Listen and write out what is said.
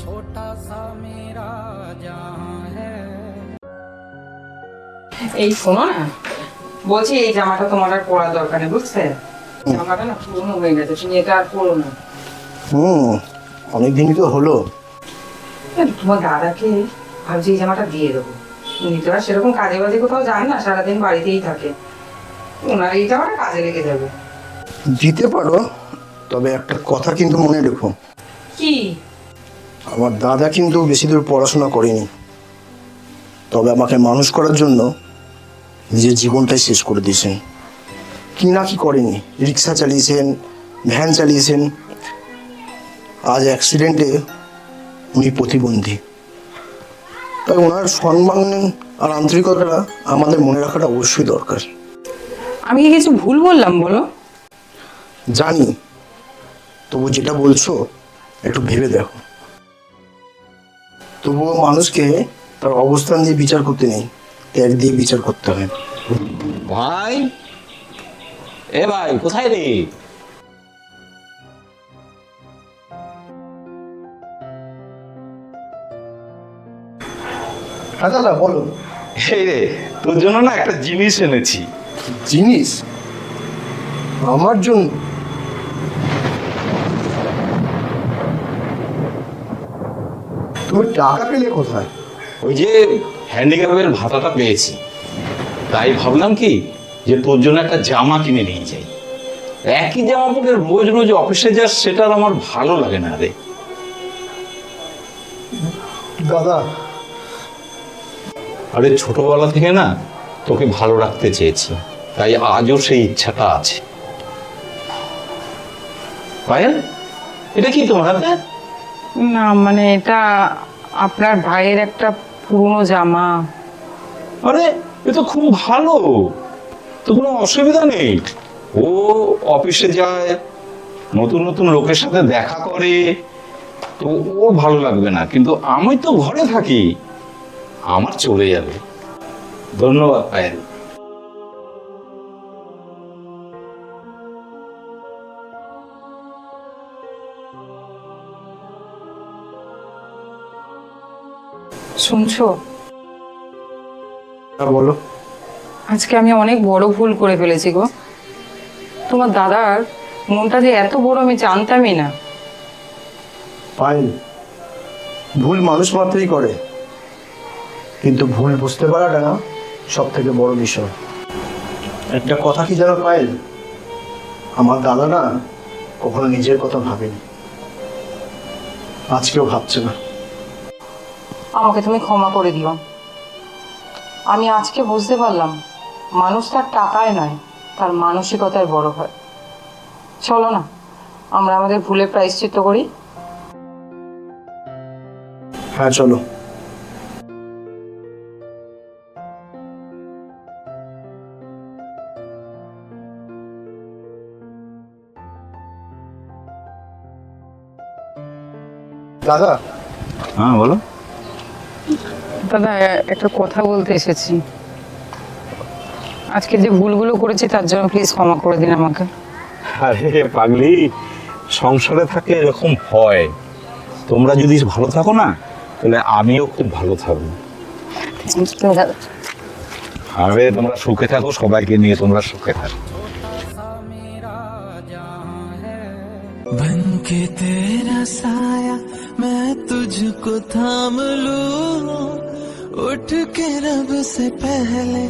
छोटा सा मेरा जहां है। এই শোনো না, বলছি এই জামাটা তোমার আর পরার দরকার নেই, বুঝতে? জামাটা না পুরনো হয়ে গেছে, তুমি এটা আর পরো না। অনেকদিনই তো হলো। তোমার দাদাকে ভাবছি এই জামাটা দিয়ে দেবো। উনি তো আর সেরকম কাজে বাজে কোথাও যান না, সারাদিন বাড়িতেই থাকে। ওনার এই জামাটা কাজে লেগে যাবে। দিতে পারো, তবে একটা কথা কিন্তু মনে রেখো। কি? আমার দাদা কিন্তু বেশি দূর পড়াশোনা করেনি, তবে আমাকে মানুষ করার জন্য নিজের জীবনটাই শেষ করে দিয়েছেন। কি না কি করেনি, রিক্সা চালিয়েছেন, ভ্যান চালিয়েছেন, আজ অ্যাক্সিডেন্টে উনি প্রতিবন্ধী। তাই ওনার সম্মান আর আন্তরিকতাটা আমাদের মনে রাখাটা অবশ্যই দরকার। আমি কি কিছু ভুল বললাম বলো? জানি, তবু যেটা বলছো একটু ভেবে দেখো। তবুও মানুষকে তার অবস্থান দিয়ে বিচার করতে নেই, ত্যাগ দিয়ে বিচার করতে হয়। ভাই, এ ভাই কোথায় রে? হ্যাঁ দাদা বলো। এই রে, তোর জন্য না একটা জিনিস এনেছি। জিনিস? আমার জন্য? তুমি টাকা পেলে কোথায়? ওই যে হ্যান্ডিক্যাপের ভাতাটা পেয়েছি, তাই ভাবলাম কি যে তোর জন্য একটা জামা কিনে নিয়ে যাই। একই জামা পরে রোজ রোজ অফিসে যাস, সেটা আর আমার ভালো লাগে না রে। দাদা, আরে ছোটবেলা থেকে না তোকে ভালো রাখতে চেয়েছি, তাই আজও সেই ইচ্ছাটা আছে। পায়েল, এটা কি তোমার হাতে? না মানে এটা আপনার ভাইয়ের একটা পুরনো জামা। আরে এ তো খুব ভালো, তো কোনো অসুবিধা নেই। ও অফিসে যায়, নতুন নতুন লোকের সাথে দেখা করে, তো ও ভালো লাগবে না, কিন্তু আমি তো ঘরে থাকি, আমার চলে যাবে। ধন্যবাদ পায়েল। শুনছো? হ্যাঁ বলো। আজকে আমি অনেক বড় ভুল করে ফেলেছি গো। তোমার দাদার মনটা যে এত বড় আমি জানতামই না। পায়েল, ভুল মানুষ মাত্রই করে, কিন্তু ভুল বুঝতে পারাটা না সব থেকে বড় বিষয়। একটা কথা কি জানো পায়েল, আমার দাদা না কখনো নিজের কথা ভাবেনি, আজকেও ভাবছে না। আমাকে তুমি ক্ষমা করে দিও। আমি আজকে বুঝতে পারলাম মানুষ তার টাকায় নয়, তার মানসিকতায় বড় হয়। চলো না আমরা আমাদের ভুলের প্রায়শ্চিত্ত করি। হ্যাঁ চলো। দাদা। হ্যাঁ বলো। দাদা একটা কথা বলতে এসেছি। আজকে যে ভুলগুলো করেছি তার জন্য প্লিজ ক্ষমা করে দিন আমাকে। আরে পাগলি, সংসারে থাকলে এরকম হয়। তোমরা যদি ভালো থাকো না, তাহলে আমিও খুব ভালো থাকবো। দাদা আরে তোমরা সুখে থাকো, সবাইকে নিয়ে তোমরা সুখে থাকো। बन के तेरा साया मैं तुझको थाम लूं, उठ के रब से पहले